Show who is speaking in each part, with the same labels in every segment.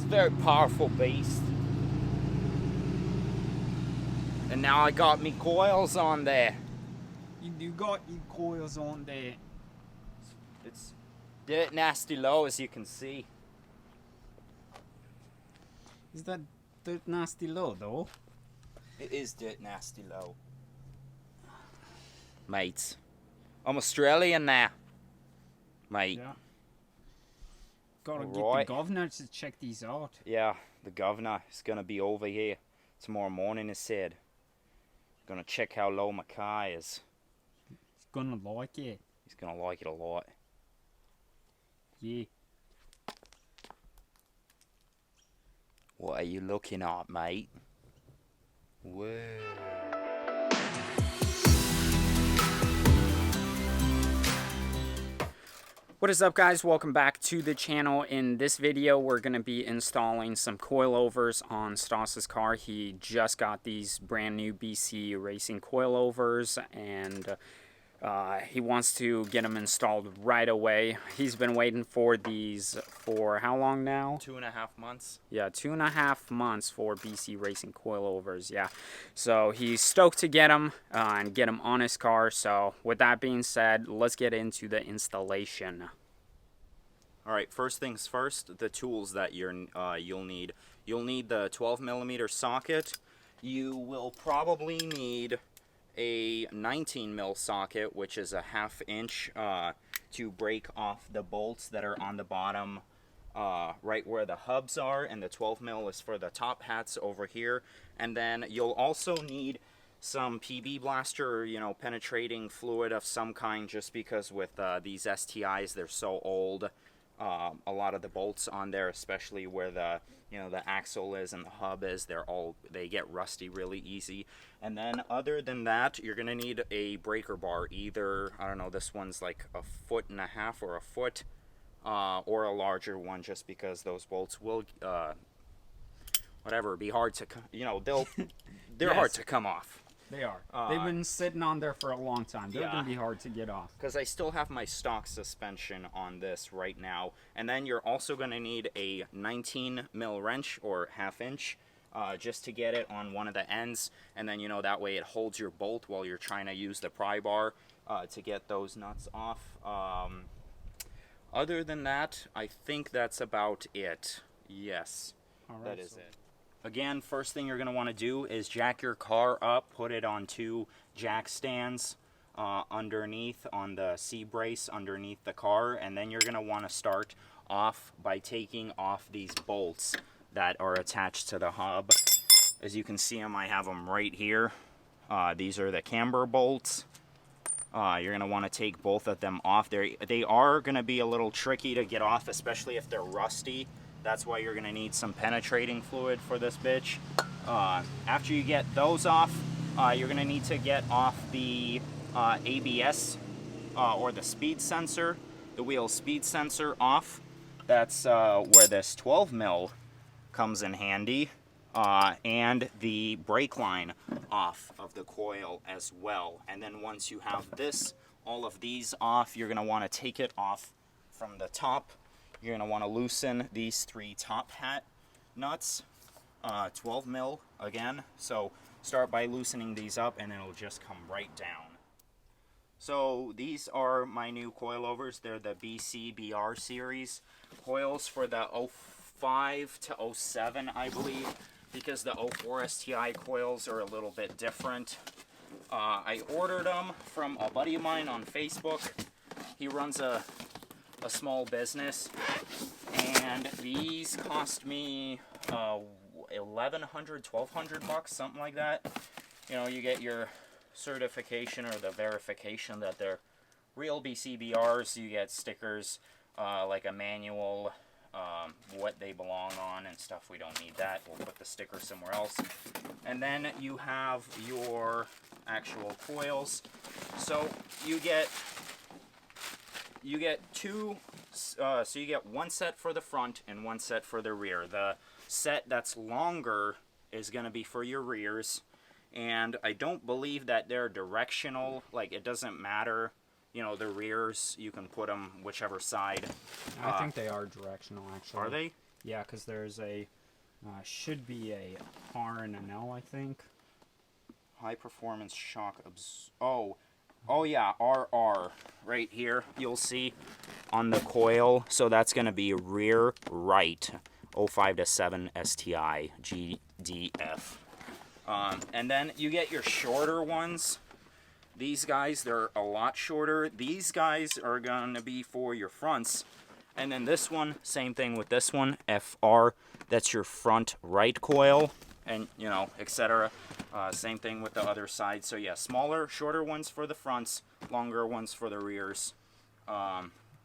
Speaker 1: very powerful beast. And now I got me coils on there.
Speaker 2: You got your coils on there.
Speaker 1: It's dirt nasty low, as you can see.
Speaker 2: Is that dirt nasty low though?
Speaker 1: It is dirt nasty low. Mates. I'm Australian now. Mate.
Speaker 2: Yeah. Gotta get
Speaker 1: Right.
Speaker 2: the governor to check these out.
Speaker 1: Yeah, the governor is gonna be over here tomorrow morning, he said. Gonna check how low my car is.
Speaker 2: He's gonna like it.
Speaker 1: He's gonna like it a lot.
Speaker 2: Yeah.
Speaker 1: What are you looking at, mate? Whoa.
Speaker 2: What is up, guys? Welcome back to the channel. In this video, we're going to be installing some coilovers on Stas's car. He just got these brand new BC Racing Coilovers, and he wants to get them installed right away. He's been waiting for these for how long now?
Speaker 1: 2.5 months.
Speaker 2: Yeah, 2.5 months for BC Racing Coilovers. Yeah, so he's stoked to get them and get them on his car. So with that being said, let's get into the installation.
Speaker 1: All right, first things first, the tools that you'll need. You'll need the 12mm socket. You will probably need a 19mm socket, which is a 1/2 inch, to break off the bolts that are on the bottom, right where the hubs are, and the 12mm is for the top hats over here. And then you'll also need some PB blaster, or, penetrating fluid of some kind, just because with these STIs, they're so old. A lot of the bolts on there, especially where the axle is and the hub is, they get rusty really easy. And then other than that, you're gonna need a breaker bar. Either, I don't know, this one's like 1.5 feet or a foot, or a larger one, just because those bolts will be hard to they're hard to come off.
Speaker 2: They are. They've been sitting on there for a long time. They're going to be hard to get off.
Speaker 1: Because I still have my stock suspension on this right now. And then you're also going to need a 19mm wrench, or 1/2 inch, just to get it on one of the ends. And then, that way it holds your bolt while you're trying to use the pry bar to get those nuts off. Other than that, I think that's about it. Yes,
Speaker 2: All right,
Speaker 1: that is it. Again, first thing you're going to want to do is jack your car up, put it on 2 jack stands underneath on the C-brace underneath the car, and then you're going to want to start off by taking off these bolts that are attached to the hub. As you can see them, I have them right here. These are the Camber Bolts. You're going to want to take both of them off. They are going to be a little tricky to get off, especially if they're rusty. That's why you're going to need some penetrating fluid for this bitch. After you get those off, you're going to need to get off the ABS or the speed sensor, the wheel speed sensor off. That's where this 12mm comes in handy. And the brake line off of the coil as well. And then once you have all of these off, you're going to want to take it off from the top. You're going to want to loosen these 3 top hat nuts, 12mm again. So start by loosening these up and it'll just come right down. So these are my new coilovers. They're the BC BR series coils for the 05 to 07, I believe, because the 04 STI coils are a little bit different. I ordered them from a buddy of mine on Facebook. He runs a small business, and these cost me $1,100, $1,200, something like that. You get your certification or the verification that they're real BCBRs. You get stickers, like a manual, what they belong on and stuff. We don't need that. We'll put the sticker somewhere else. And then you have your actual coils. So you get two, so you get one set for the front and one set for the rear. The set that's longer is going to be for your rears, and I don't believe that they're directional, like it doesn't matter, the rears, you can put them whichever side.
Speaker 2: I think they are directional, actually.
Speaker 1: Are they?
Speaker 2: Yeah, because there's a, should be a R and an L, I think.
Speaker 1: High performance shock oh yeah, RR right here. You'll see on the coil. So that's going to be rear right 05 to 7 STI GDF. And then you get your shorter ones. These guys, they're a lot shorter. These guys are going to be for your fronts. And then this one, same thing with this one, FR. That's your front right coil, and you know, etc. Same thing with the other side. So yeah, smaller, shorter ones for the fronts, longer ones for the rears.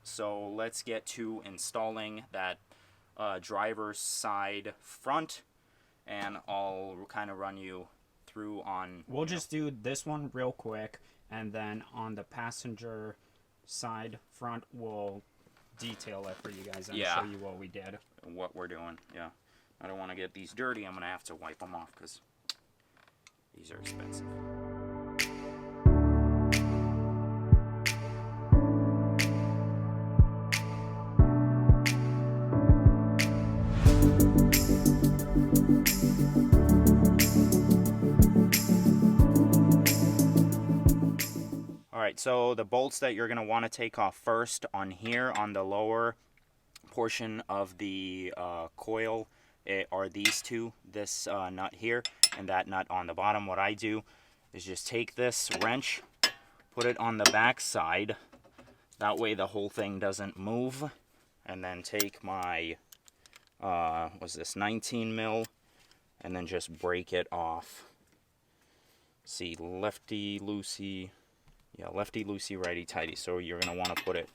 Speaker 1: So let's get to installing that driver's side front, and I'll kind of run you through on...
Speaker 2: We'll just do this one real quick, and then on the passenger side front, we'll detail it for you guys and show you what we did.
Speaker 1: What we're doing, yeah. I don't want to get these dirty. I'm going to have to wipe them off because these are expensive. Alright, so the bolts that you're going to want to take off first on here on the lower portion of the coil are these two, this nut here and that nut on the bottom. What I do is just take this wrench, put it on the back side, that way the whole thing doesn't move, and then take my what's this, 19 mil, and then just break it off. See, lefty loosey, yeah, lefty loosey, righty tighty. So you're gonna want to put it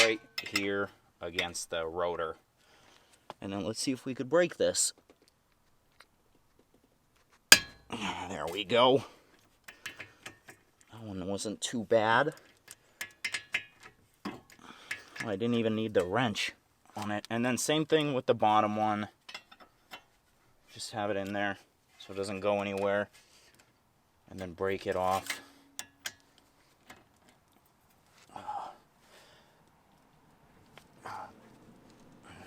Speaker 1: right here against the rotor. And then let's see if we could break this. There we go. That one wasn't too bad. I didn't even need the wrench on it. And then same thing with the bottom one. Just have it in there so it doesn't go anywhere. And then break it off.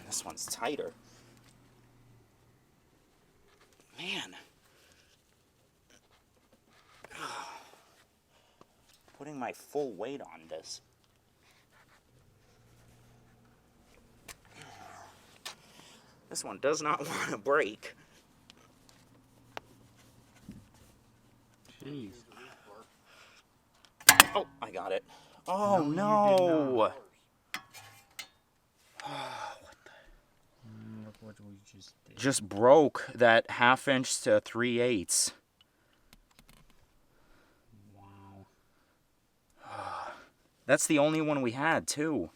Speaker 1: This one's tighter. Man. Putting my full weight on this. This one does not want to break.
Speaker 2: Jeez.
Speaker 1: Oh, I got it. Oh, no.
Speaker 2: What we just did.
Speaker 1: Just broke that 1/2 inch to 3/8.
Speaker 2: Wow.
Speaker 1: That's the only one we had, too.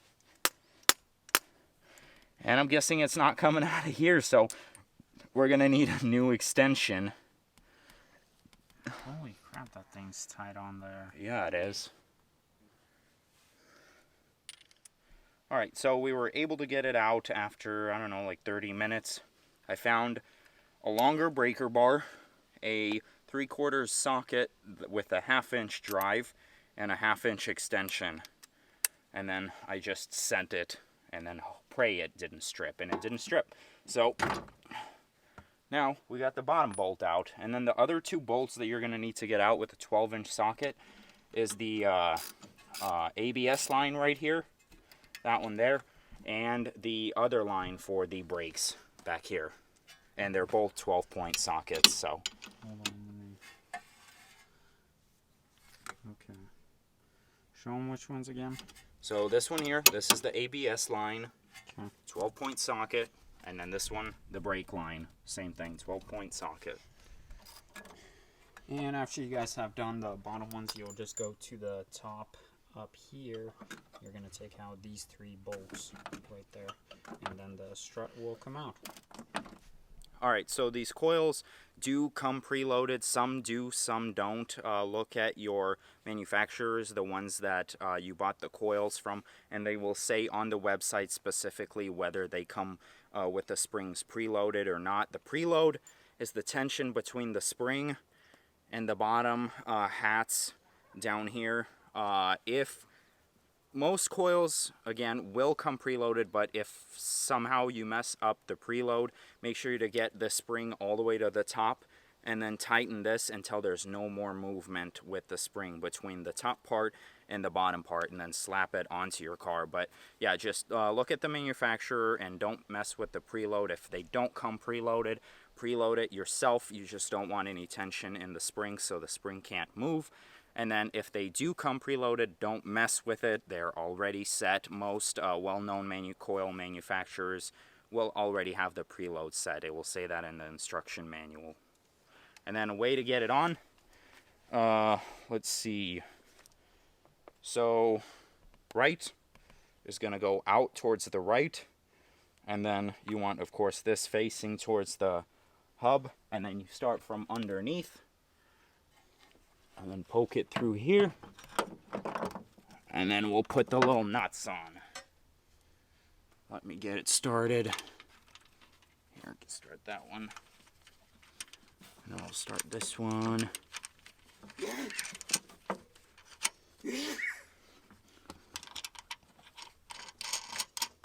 Speaker 1: And I'm guessing it's not coming out of here, so we're going to need a new extension.
Speaker 2: Holy crap, that thing's tight on there.
Speaker 1: Yeah, it is. Alright, so we were able to get it out after, I don't know, like 30 minutes. I found a longer breaker bar, a 3/4 socket with a 1/2 inch drive, and a 1/2 inch extension. And then I just sent it, and then pray it didn't strip, and it didn't strip. So now we got the bottom bolt out, and then the other two bolts that you're going to need to get out with a 12-inch socket is the ABS line right here. That one there, and the other line for the brakes back here. And they're both 12-point sockets, so.
Speaker 2: Hold on. Okay. Show them which ones again.
Speaker 1: So this one here, this is the ABS line,
Speaker 2: Okay.
Speaker 1: 12-point socket, and then this one, the brake line, same thing, 12-point socket.
Speaker 2: And after you guys have done the bottom ones, you'll just go to the top up here. You're going to take out these 3 bolts right there, and then the strut will come out.
Speaker 1: Alright, so these coils do come preloaded. Some do, some don't. Look at your manufacturers, the ones that you bought the coils from, and they will say on the website specifically whether they come with the springs preloaded or not. The preload is the tension between the spring and the bottom hats down here. If
Speaker 2: most coils, again, will come preloaded, but if somehow you mess up the preload, make sure to get the spring all the way to the top and then tighten this until there's no more movement with the spring between the top part and the bottom part, and then slap it onto your car. But yeah, just look at the manufacturer and don't mess with the preload. If they don't come preloaded, preload it yourself. You just don't want any tension in the spring so the spring can't move. And then if they do come preloaded, don't mess with it. They're already set. Most well-known coil manufacturers will already have the preload set. It will say that in the instruction manual. And then a way to get it on, let's see. So right is going to go out towards the right. And then you want, of course, this facing towards the hub. And then you start from underneath. And then poke it through here. And then we'll put the little nuts on. Let me get it started. Here, I can start that one. And I'll start this one.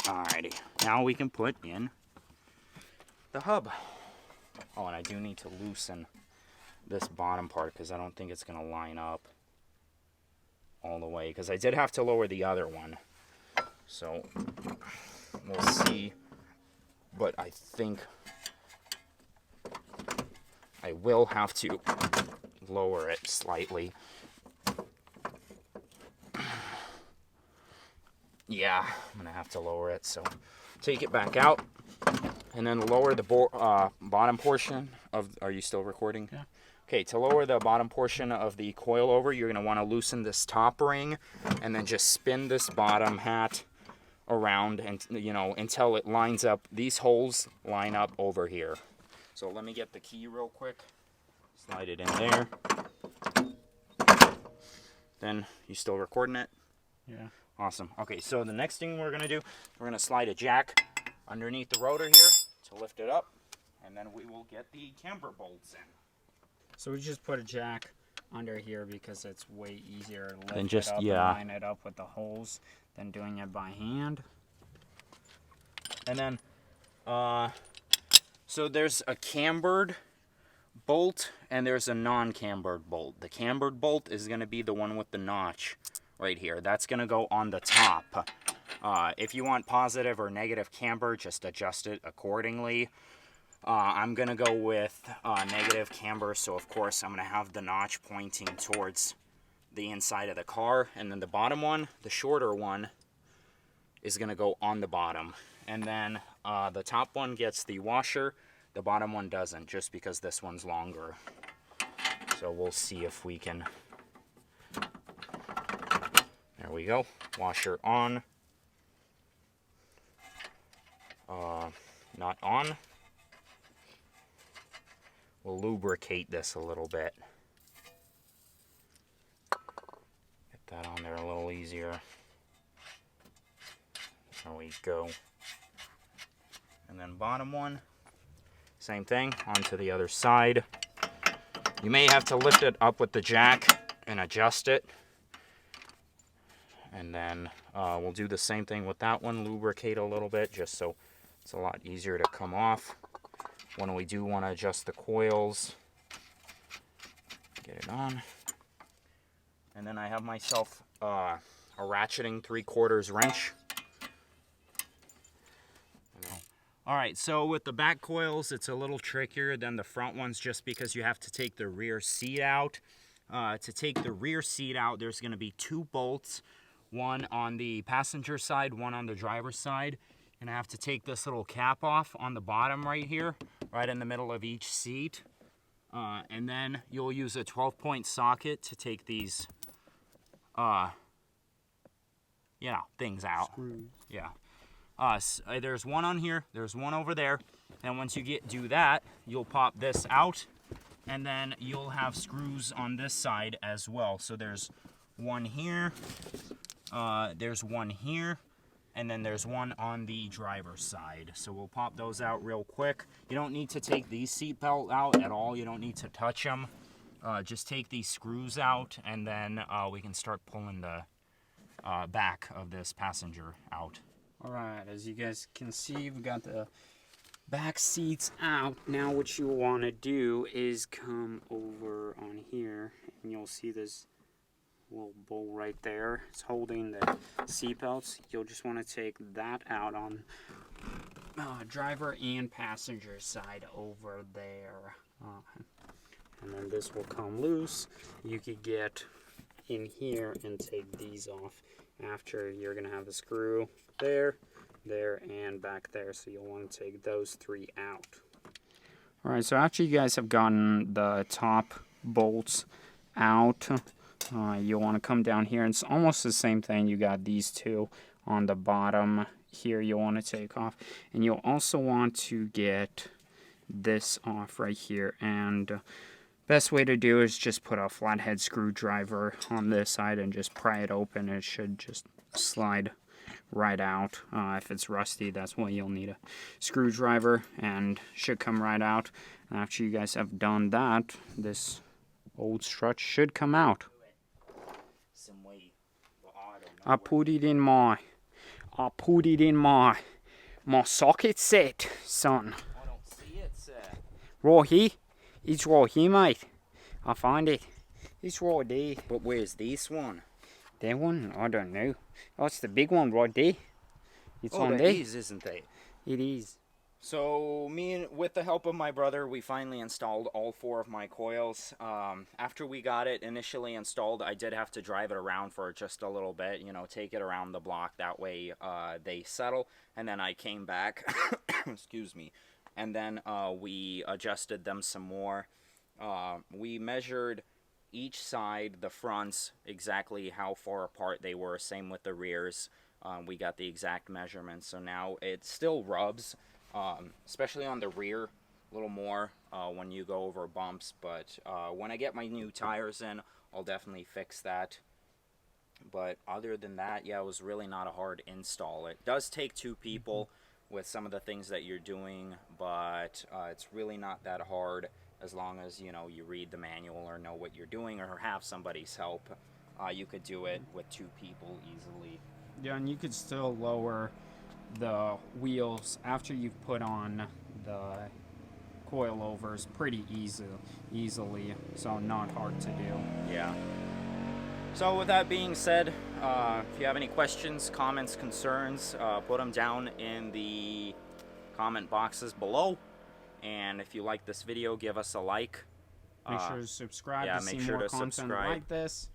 Speaker 2: Alrighty, now we can put in the hub. Oh, and I do need to loosen this bottom part because I don't think it's going to line up all the way, because I did have to lower the other one. So we'll see, but I think I will have to lower it slightly. Yeah, I'm gonna have to lower it. So take it back out and then lower the bottom portion of, are you still recording?
Speaker 1: Yeah.
Speaker 2: Okay, to lower the bottom portion of the coilover, you're gonna wanna loosen this top ring and then just spin this bottom hat around, and until it lines up. These holes line up over here. So let me get the key real quick. Slide it in there. Then, you still recording it?
Speaker 1: Yeah.
Speaker 2: Awesome. Okay, so the next thing we're gonna do, we're gonna slide a jack underneath the rotor here to lift it up, and then we will get the camber bolts in.
Speaker 3: So we just put a jack under here because it's way easier to lift
Speaker 2: Then just,
Speaker 3: it up
Speaker 2: yeah.
Speaker 3: and line it up with the holes than doing it by hand.
Speaker 2: And then, so there's a cambered bolt and there's a non-cambered bolt. The cambered bolt is going to be the one with the notch right here. That's going to go on the top. If you want positive or negative camber, just adjust it accordingly. I'm going to go with negative camber, so of course I'm going to have the notch pointing towards the inside of the car. And then the bottom one, the shorter one, is going to go on the bottom. And then the top one gets the washer, the bottom one doesn't, just because this one's longer. So we'll see if we can... There we go. Washer on. Not on. We'll lubricate this a little bit. Get that on there a little easier. There we go. And then bottom one, same thing, onto the other side. You may have to lift it up with the jack and adjust it. And then we'll do the same thing with that one, lubricate a little bit just so it's a lot easier to come off. When we do want to adjust the coils, get it on. And then I have myself a ratcheting 3/4 wrench. Alright, so with the back coils, it's a little trickier than the front ones just because you have to take the rear seat out. To take the rear seat out, there's going to be 2 bolts, one on the passenger side, one on the driver's side. And I have to take this little cap off on the bottom right here, right in the middle of each seat. And then you'll use a 12-point socket to take these, things out.
Speaker 3: Screws.
Speaker 2: Yeah. There's one on here, there's one over there, and once you do that, you'll pop this out, and then you'll have screws on this side as well. So there's one here, there's one here, and then there's one on the driver's side. So we'll pop those out real quick. You don't need to take these seat belts out at all, you don't need to touch them. Just take these screws out, and then we can start pulling the
Speaker 1: back of this passenger out.
Speaker 2: Alright, as you guys can see, we got the back seats out. Now what you want to do is come over on here, and you'll see this little bolt right there. It's holding the seat belts. You'll just want to take that out on driver and passenger side over there. And then this will come loose. You could get in here and take these off. After, you're going to have the screw there, there, and back there. So you'll want to take those three out. Alright, so after you guys have gotten the top bolts out, you'll want to come down here. And it's almost the same thing. You got these two on the bottom here you'll want to take off. And you'll also want to get this off right here. And best way to do is just put a flathead screwdriver on this side and just pry it open. It should just slide right out. If it's rusty, that's why you'll need a screwdriver, and should come right out. And after you guys have done that, this old strut should come out.
Speaker 1: Some weight. Well,
Speaker 2: I put it in my socket set, son.
Speaker 1: I don't see it, sir.
Speaker 2: Right here. It's right here, mate. I find it. It's right there.
Speaker 1: But where's this one?
Speaker 2: That one? I don't know. Oh, it's the big one right there. It's on there.
Speaker 1: It is, isn't it?
Speaker 2: It is.
Speaker 1: So with the help of my brother, we finally installed all 4 of my coils. After we got it initially installed, I did have to drive it around for just a little bit, you know, take it around the block. That way they settle. And then I came back, excuse me, and then we adjusted them some more. We measured each side, the fronts, exactly how far apart they were. Same with the rears. We got the exact measurements. So now it still rubs. Especially on the rear, a little more when you go over bumps, but when I get my new tires in, I'll definitely fix that. But other than that, yeah, it was really not a hard install. It does take 2 people with some of the things that you're doing, but it's really not that hard as long as, you know, you read the manual or know what you're doing or have somebody's help. You could do it with 2 people easily.
Speaker 2: Yeah, and you could still lower the wheels after you've put on the coilovers pretty easily, so not hard to do.
Speaker 1: Yeah. So with that being said, if you have any questions, comments, concerns, put them down in the comment boxes below. And if you like this video, give us a like.
Speaker 2: Make sure to subscribe
Speaker 1: yeah,
Speaker 2: to
Speaker 1: make
Speaker 2: see
Speaker 1: sure
Speaker 2: more
Speaker 1: to
Speaker 2: content
Speaker 1: subscribe.
Speaker 2: like this.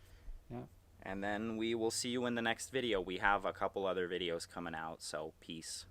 Speaker 2: Yeah.
Speaker 1: And then we will see you in the next video. We have a couple other videos coming out, so peace.